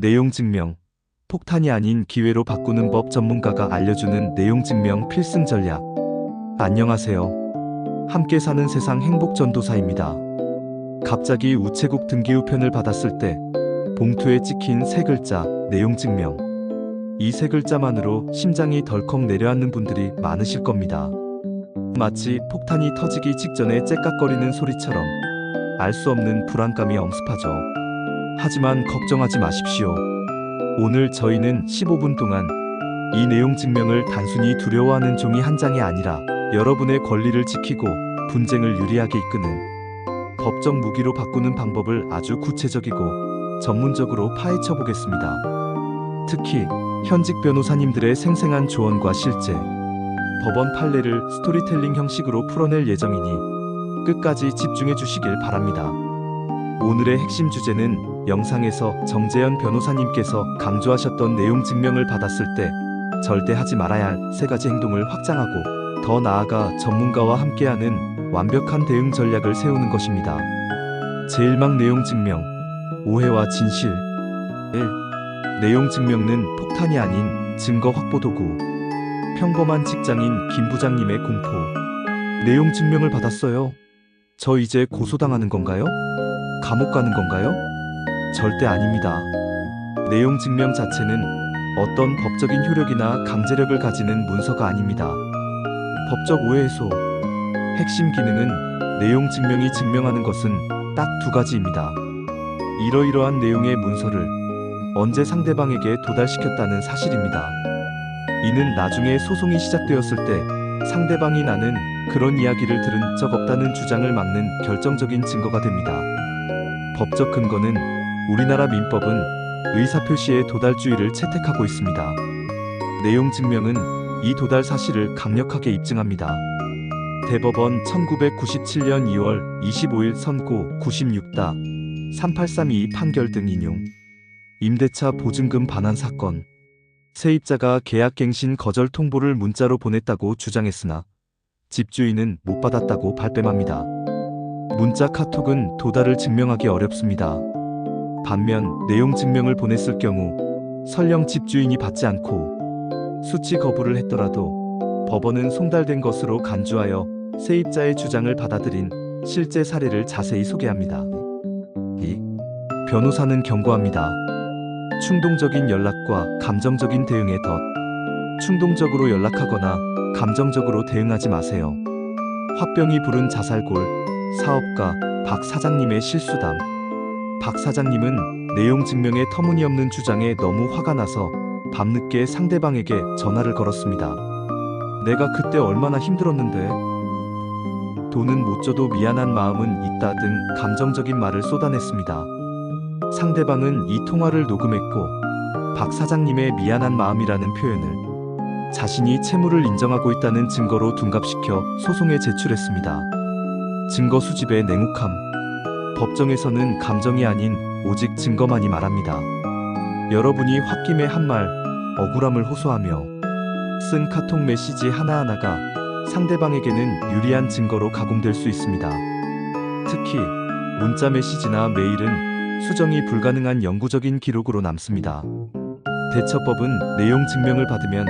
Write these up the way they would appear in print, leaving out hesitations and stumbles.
내용 증명. 폭탄이 아닌 기회로 바꾸는 법 전문가가 알려주는 내용 증명 필승 전략. 안녕하세요. 함께 사는 세상 행복 전도사입니다. 갑자기 우체국 등기우편을 받았을 때 봉투에 찍힌 세 글자 내용 증명. 이 세 글자만으로 심장이 덜컥 내려앉는 분들이 많으실 겁니다. 마치 폭탄이 터지기 직전에 째깍거리는 소리처럼 알 수 없는 불안감이 엄습하죠. 하지만 걱정하지 마십시오. 오늘 저희는 15분 동안 이 내용 증명을 단순히 두려워하는 종이 한 장이 아니라 여러분의 권리를 지키고 분쟁을 유리하게 이끄는 법적 무기로 바꾸는 방법을 아주 구체적이고 전문적으로 파헤쳐 보겠습니다. 특히 현직 변호사님들의 생생한 조언과 실제 법원 판례를 스토리텔링 형식으로 풀어낼 예정이니 끝까지 집중해 주시길 바랍니다. 오늘의 핵심 주제는 영상에서 정재현 변호사님께서 강조하셨던 내용 증명을 받았을 때 절대 하지 말아야 할 세 가지 행동을 확장하고 더 나아가 전문가와 함께하는 완벽한 대응 전략을 세우는 것입니다. 제1막 내용 증명. 오해와 진실. 1. 내용 증명은 폭탄이 아닌 증거 확보 도구. 평범한 직장인 김 부장님의 공포. 내용 증명을 받았어요. 저 이제 고소당하는 건가요? 감옥 가는 건가요? 절대 아닙니다. 내용 증명 자체는 어떤 법적인 효력이나 강제력을 가지는 문서가 아닙니다. 법적 오해 해소. 핵심 기능은 내용 증명이 증명하는 것은 딱 두 가지입니다. 이러이러한 내용의 문서를 언제 상대방에게 도달시켰다는 사실입니다. 이는 나중에 소송이 시작되었을 때 상대방이 나는 그런 이야기를 들은 적 없다는 주장을 막는 결정적인 증거가 됩니다. 법적 근거는 우리나라 민법은 의사표시의 도달주의를 채택하고 있습니다. 내용 증명은 이 도달 사실을 강력하게 입증합니다. 대법원 1997년 2월 25일 선고 96-3832 판결 등 인용. 임대차 보증금 반환 사건. 세입자가 계약갱신 거절 통보를 문자로 보냈다고 주장했으나 집주인은 못 받았다고 발뺌합니다. 문자 카톡은 도달을 증명하기 어렵습니다. 반면 내용 증명을 보냈을 경우 설령 집주인이 받지 않고 수치 거부를 했더라도 법원은 송달된 것으로 간주하여 세입자의 주장을 받아들인 실제 사례를 자세히 소개합니다. 2. 변호사는 경고합니다. 충동적인 연락과 감정적인 대응에 덧. 충동적으로 연락하거나 감정적으로 대응하지 마세요. 화병이 부른 자살골. 사업가 박 사장님의 실수담. 박 사장님은 내용 증명의 터무니없는 주장에 너무 화가 나서 밤늦게 상대방에게 전화를 걸었습니다. 내가 그때 얼마나 힘들었는데. 돈은 못 줘도 미안한 마음은 있다 등 감정적인 말을 쏟아냈습니다. 상대방은 이 통화를 녹음했고 박 사장님의 미안한 마음이라는 표현을 자신이 채무를 인정하고 있다는 증거로 둔갑시켜 소송에 제출했습니다. 증거 수집의 냉혹함. 법정에서는 감정이 아닌 오직 증거만이 말합니다. 여러분이 홧김에 한 말, 억울함을 호소하며 쓴 카톡 메시지 하나하나가 상대방에게는 유리한 증거로 가공될 수 있습니다. 특히 문자 메시지나 메일은 수정이 불가능한 영구적인 기록으로 남습니다. 대처법은 내용 증명을 받으면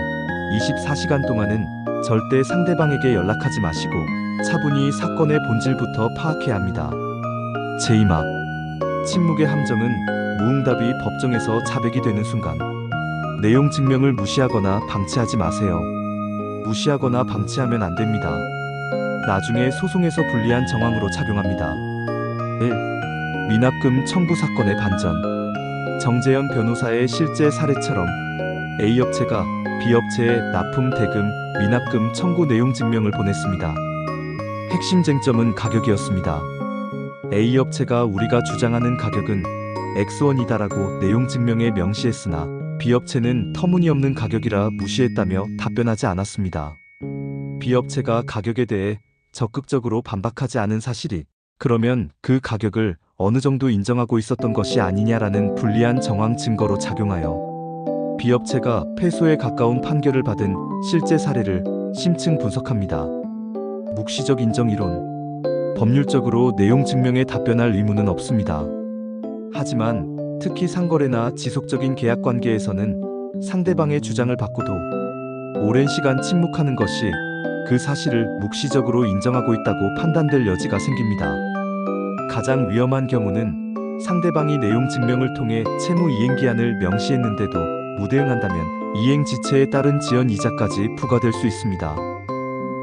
24시간 동안은 절대 상대방에게 연락하지 마시고 차분히 사건의 본질부터 파악해야 합니다. 제2막. 침묵의 함정은 무응답이 법정에서 자백이 되는 순간. 내용 증명을 무시하거나 방치하지 마세요. 무시하거나 방치하면 안 됩니다. 나중에 소송에서 불리한 정황으로 작용합니다. 1. 미납금 청구 사건의 반전. 정재현 변호사의 실제 사례처럼 A업체가 B업체에 납품 대금, 미납금 청구 내용 증명을 보냈습니다. 핵심 쟁점은 가격이었습니다. A업체가 우리가 주장하는 가격은 X1이다라고 내용 증명에 명시했으나 B업체는 터무니없는 가격이라 무시했다며 답변하지 않았습니다. B업체가 가격에 대해 적극적으로 반박하지 않은 사실이 그러면 그 가격을 어느 정도 인정하고 있었던 것이 아니냐라는 불리한 정황 증거로 작용하여 B업체가 패소에 가까운 판결을 받은 실제 사례를 심층 분석합니다. 묵시적 인정 이론. 법률적으로 내용 증명에 답변할 의무는 없습니다. 하지만 특히 상거래나 지속적인 계약 관계에서는 상대방의 주장을 받고도 오랜 시간 침묵하는 것이 그 사실을 묵시적으로 인정하고 있다고 판단될 여지가 생깁니다. 가장 위험한 경우는 상대방이 내용 증명을 통해 채무 이행기한을 명시했는데도 무대응한다면 이행 지체에 따른 지연 이자까지 부과될 수 있습니다.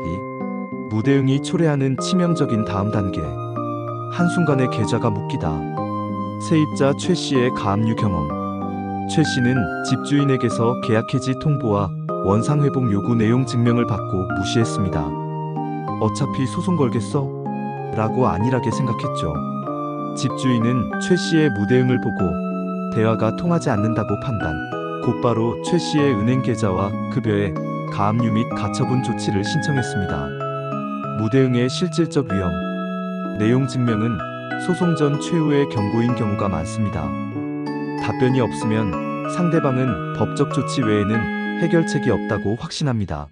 이 무대응이 초래하는 치명적인 다음 단계. 한순간에 계좌가 묶이다. 세입자 최 씨의 가압류 경험. 최 씨는 집주인에게서 계약 해지 통보와 원상 회복 요구 내용 증명을 받고 무시했습니다. 어차피 소송 걸겠어? 라고 안일하게 생각했죠. 집주인은 최 씨의 무대응을 보고 대화가 통하지 않는다고 판단, 곧바로 최 씨의 은행 계좌와 급여에 가압류 및 가처분 조치를 신청했습니다. 무대응의 실질적 위험. 내용 증명은 소송 전 최후의 경고인 경우가 많습니다. 답변이 없으면 상대방은 법적 조치 외에는 해결책이 없다고 확신합니다.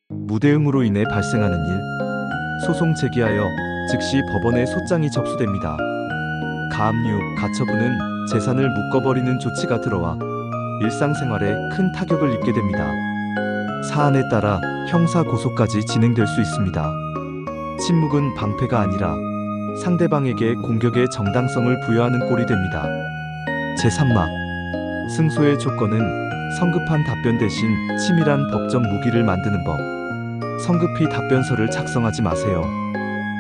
무대응으로 인해 발생하는 일. 소송 제기하여 즉시 법원에 소장이 접수됩니다. 가압류, 가처분은 재산을 묶어버리는 조치가 들어와 일상생활에 큰 타격을 입게 됩니다. 사안에 따라 형사 고소까지 진행될 수 있습니다. 침묵은 방패가 아니라 상대방에게 공격의 정당성을 부여하는 꼴이 됩니다. 제3막. 승소의 조건은 성급한 답변 대신 치밀한 법적 무기를 만드는 법. 성급히 답변서를 작성하지 마세요.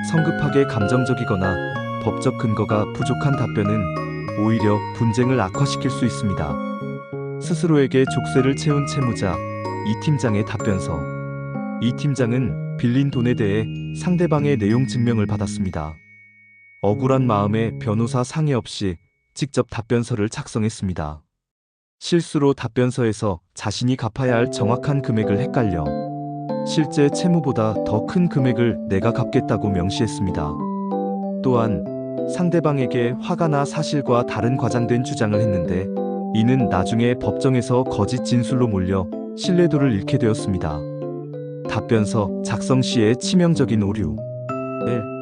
성급하게 감정적이거나 법적 근거가 부족한 답변은 오히려 분쟁을 악화시킬 수 있습니다. 스스로에게 족쇄를 채운 채무자 이 팀장의 답변서. 이 팀장은 빌린 돈에 대해 상대방의 내용 증명을 받았습니다. 억울한 마음에 변호사 상의 없이 직접 답변서를 작성했습니다. 실수로 답변서에서 자신이 갚아야 할 정확한 금액을 헷갈려 실제 채무보다 더 큰 금액을 내가 갚겠다고 명시했습니다. 또한 상대방에게 화가 나 사실과 다른 과장된 주장을 했는데 이는 나중에 법정에서 거짓 진술로 몰려 신뢰도를 잃게 되었습니다. 답변서 작성 시의 치명적인 오류. 1.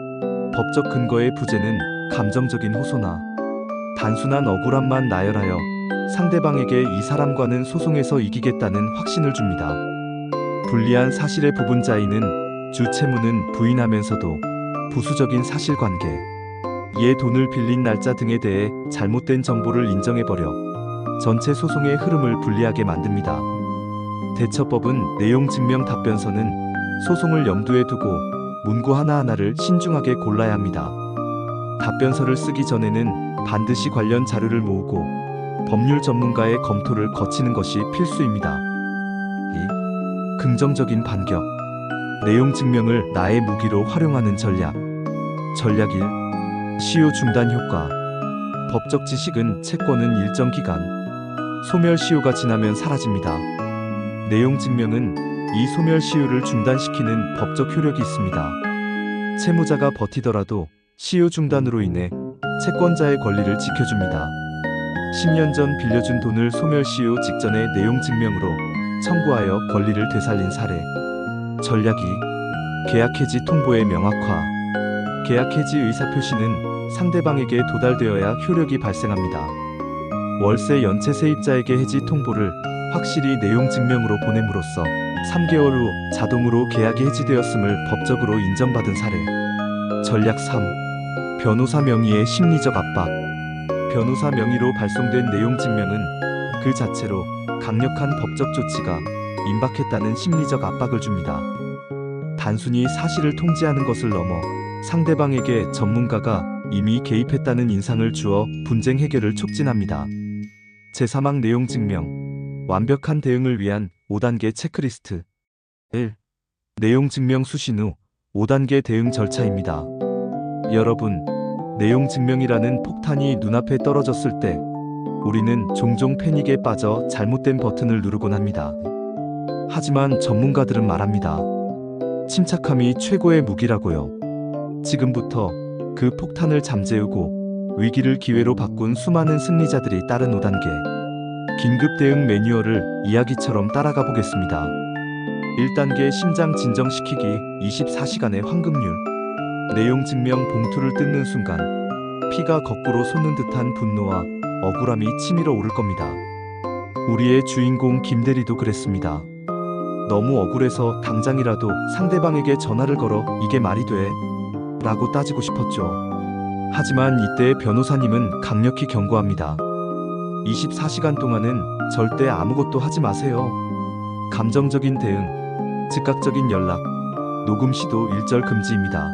법적 근거의 부재는 감정적인 호소나 단순한 억울함만 나열하여 상대방에게 이 사람과는 소송에서 이기겠다는 확신을 줍니다. 불리한 사실의 부분자인은 주 채무는 부인하면서도 부수적인 사실관계, 이에 돈을 빌린 날짜 등에 대해 잘못된 정보를 인정해버려 전체 소송의 흐름을 불리하게 만듭니다. 대처법은 내용 증명 답변서는 소송을 염두에 두고 문구 하나하나를 신중하게 골라야 합니다. 답변서를 쓰기 전에는 반드시 관련 자료를 모으고 법률 전문가의 검토를 거치는 것이 필수입니다. 2. 긍정적인 반격. 내용 증명을 나의 무기로 활용하는 전략. 전략 1. 시효 중단 효과. 법적 지식은 채권은 일정 기간, 소멸 시효가 지나면 사라집니다. 내용 증명은 이 소멸 시효를 중단시키는 법적 효력이 있습니다. 채무자가 버티더라도 시효 중단으로 인해 채권자의 권리를 지켜줍니다. 10년 전 빌려준 돈을 소멸 시효 직전에 내용 증명으로 청구하여 권리를 되살린 사례. 전략 2. 계약 해지 통보의 명확화. 계약 해지 의사표시는 상대방에게 도달되어야 효력이 발생합니다. 월세 연체 세입자에게 해지 통보를 확실히 내용 증명으로 보냄으로써 3개월 후 자동으로 계약이 해지되었음을 법적으로 인정받은 사례. 전략 3. 변호사 명의의 심리적 압박. 변호사 명의로 발송된 내용 증명은 그 자체로 강력한 법적 조치가 임박했다는 심리적 압박을 줍니다. 단순히 사실을 통지하는 것을 넘어 상대방에게 전문가가 이미 개입했다는 인상을 주어 분쟁 해결을 촉진합니다. 제3항 내용 증명. 완벽한 대응을 위한 5단계 체크리스트. 1. 내용 증명 수신 후 5단계 대응 절차입니다. 여러분, 내용 증명이라는 폭탄이 눈앞에 떨어졌을 때 우리는 종종 패닉에 빠져 잘못된 버튼을 누르곤 합니다. 하지만 전문가들은 말합니다. 침착함이 최고의 무기라고요. 지금부터 그 폭탄을 잠재우고 위기를 기회로 바꾼 수많은 승리자들이 따른 5단계 긴급 대응 매뉴얼을 이야기처럼 따라가 보겠습니다. 1단계 심장 진정시키기 24시간의 황금률. 내용 증명 봉투를 뜯는 순간 피가 거꾸로 솟는 듯한 분노와 억울함이 치밀어 오를 겁니다. 우리의 주인공 김대리도 그랬습니다. 너무 억울해서 당장이라도 상대방에게 전화를 걸어 이게 말이 돼? 라고 따지고 싶었죠. 하지만 이때 변호사님은 강력히 경고합니다. 24시간 동안은 절대 아무것도 하지 마세요. 감정적인 대응, 즉각적인 연락, 녹음 시도 일절 금지입니다.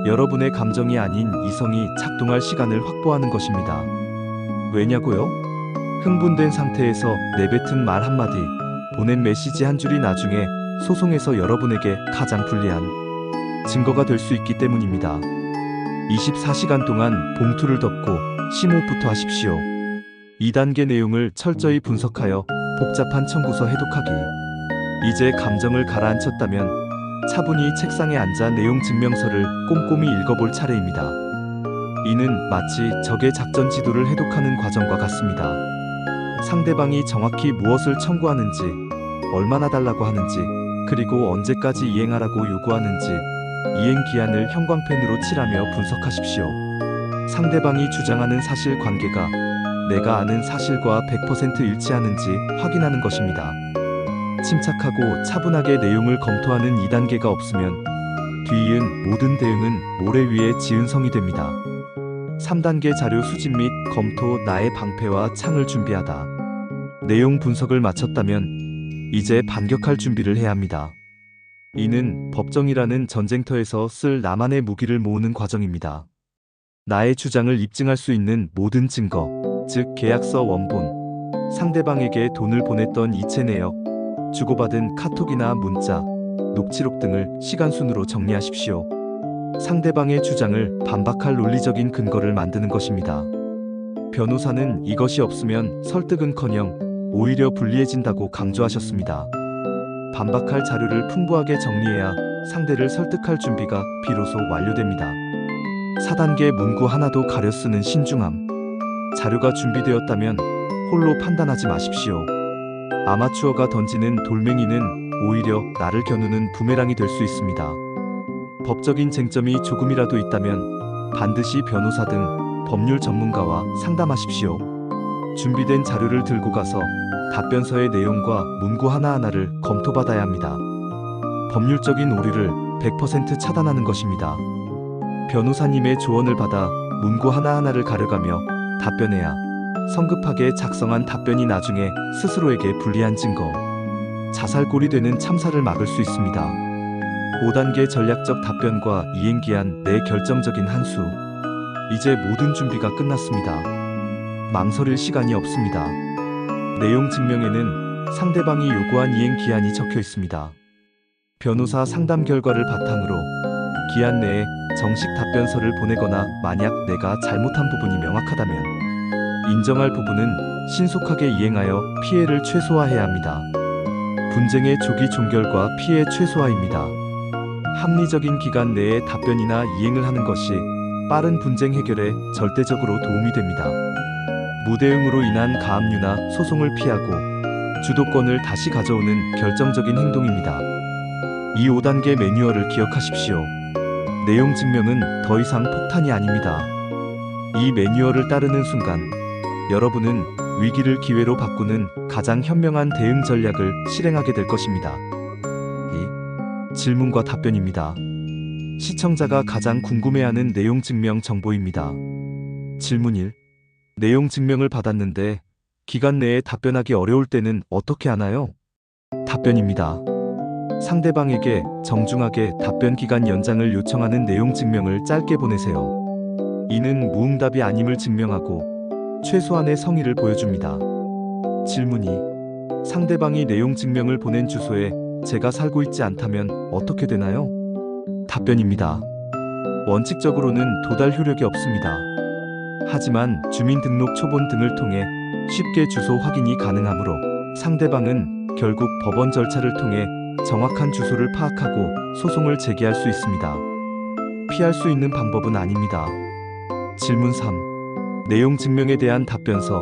여러분의 감정이 아닌 이성이 작동할 시간을 확보하는 것입니다. 왜냐고요? 흥분된 상태에서 내뱉은 말 한마디, 보낸 메시지 한 줄이 나중에 소송에서 여러분에게 가장 불리한 증거가 될 수 있기 때문입니다. 24시간 동안 봉투를 덮고 심호흡부터 하십시오. 2단계 내용을 철저히 분석하여 복잡한 청구서 해독하기. 이제 감정을 가라앉혔다면 차분히 책상에 앉아 내용 증명서를 꼼꼼히 읽어볼 차례입니다. 이는 마치 적의 작전 지도를 해독하는 과정과 같습니다. 상대방이 정확히 무엇을 청구하는지, 얼마나 달라고 하는지, 그리고 언제까지 이행하라고 요구하는지 이행 기한을 형광펜으로 칠하며 분석하십시오. 상대방이 주장하는 사실관계가 내가 아는 사실과 100% 일치하는지 확인하는 것입니다. 침착하고 차분하게 내용을 검토하는 2단계가 없으면 뒤이은 모든 대응은 모래 위에 지은 성이 됩니다. 3단계 자료 수집 및 검토, 나의 방패와 창을 준비하다. 내용 분석을 마쳤다면 이제 반격할 준비를 해야 합니다. 이는 법정이라는 전쟁터에서 쓸 나만의 무기를 모으는 과정입니다. 나의 주장을 입증할 수 있는 모든 증거, 즉 계약서 원본, 상대방에게 돈을 보냈던 이체 내역, 주고받은 카톡이나 문자, 녹취록 등을 시간순으로 정리하십시오. 상대방의 주장을 반박할 논리적인 근거를 만드는 것입니다. 변호사는 이것이 없으면 설득은커녕 오히려 불리해진다고 강조하셨습니다. 반박할 자료를 풍부하게 정리해야 상대를 설득할 준비가 비로소 완료됩니다. 4단계 문구 하나도 가려 쓰는 신중함. 자료가 준비되었다면 홀로 판단하지 마십시오. 아마추어가 던지는 돌멩이는 오히려 나를 겨누는 부메랑이 될 수 있습니다. 법적인 쟁점이 조금이라도 있다면 반드시 변호사 등 법률 전문가와 상담하십시오. 준비된 자료를 들고 가서 답변서의 내용과 문구 하나하나를 검토받아야 합니다. 법률적인 오류를 100% 차단하는 것입니다. 변호사님의 조언을 받아 문구 하나하나를 가려가며 답변해야 성급하게 작성한 답변이 나중에 스스로에게 불리한 증거, 자살골이 되는 참사를 막을 수 있습니다. 5단계 전략적 답변과 이행기한 내 결정적인 한 수. 이제 모든 준비가 끝났습니다. 망설일 시간이 없습니다. 내용 증명에는 상대방이 요구한 이행기한이 적혀 있습니다. 변호사 상담 결과를 바탕으로 기한 내에 정식 답변서를 보내거나 만약 내가 잘못한 부분이 명확하다면 인정할 부분은 신속하게 이행하여 피해를 최소화해야 합니다. 분쟁의 조기 종결과 피해 최소화입니다. 합리적인 기간 내에 답변이나 이행을 하는 것이 빠른 분쟁 해결에 절대적으로 도움이 됩니다. 무대응으로 인한 가압류나 소송을 피하고 주도권을 다시 가져오는 결정적인 행동입니다. 이 5단계 매뉴얼을 기억하십시오. 내용 증명은 더 이상 폭탄이 아닙니다. 이 매뉴얼을 따르는 순간 여러분은 위기를 기회로 바꾸는 가장 현명한 대응 전략을 실행하게 될 것입니다. 질문과 답변입니다. 시청자가 가장 궁금해하는 내용 증명 정보입니다. 질문 1. 내용 증명을 받았는데 기간 내에 답변하기 어려울 때는 어떻게 하나요? 답변입니다. 상대방에게 정중하게 답변 기간 연장을 요청하는 내용 증명을 짧게 보내세요. 이는 무응답이 아님을 증명하고 최소한의 성의를 보여줍니다. 질문 2. 상대방이 내용 증명을 보낸 주소에 제가 살고 있지 않다면 어떻게 되나요? 답변입니다. 원칙적으로는 도달 효력이 없습니다. 하지만 주민등록 초본 등을 통해 쉽게 주소 확인이 가능하므로 상대방은 결국 법원 절차를 통해 정확한 주소를 파악하고 소송을 제기할 수 있습니다. 피할 수 있는 방법은 아닙니다. 질문 3. 내용 증명에 대한 답변서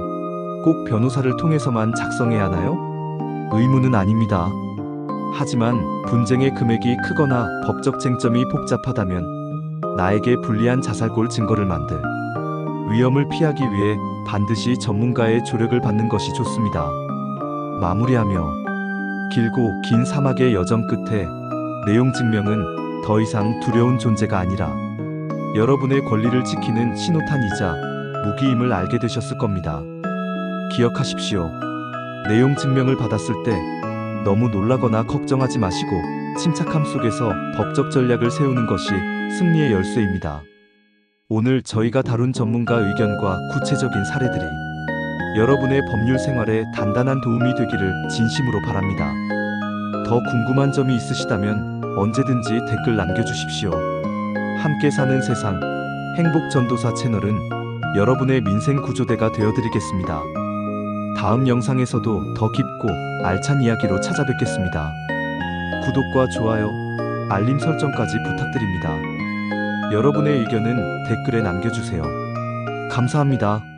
꼭 변호사를 통해서만 작성해야 하나요? 의무는 아닙니다. 하지만 분쟁의 금액이 크거나 법적 쟁점이 복잡하다면 나에게 불리한 자살골 증거를 만들 위험을 피하기 위해 반드시 전문가의 조력을 받는 것이 좋습니다. 마무리하며 길고 긴 사막의 여정 끝에 내용 증명은 더 이상 두려운 존재가 아니라 여러분의 권리를 지키는 신호탄이자 무기임을 알게 되셨을 겁니다. 기억하십시오. 내용 증명을 받았을 때 너무 놀라거나 걱정하지 마시고 침착함 속에서 법적 전략을 세우는 것이 승리의 열쇠입니다. 오늘 저희가 다룬 전문가 의견과 구체적인 사례들이 여러분의 법률 생활에 단단한 도움이 되기를 진심으로 바랍니다. 더 궁금한 점이 있으시다면 언제든지 댓글 남겨주십시오. 함께 사는 세상 행복전도사 채널은 여러분의 민생 구조대가 되어드리겠습니다. 다음 영상에서도 더 깊고 알찬 이야기로 찾아뵙겠습니다. 구독과 좋아요, 알림 설정까지 부탁드립니다. 여러분의 의견은 댓글에 남겨주세요. 감사합니다.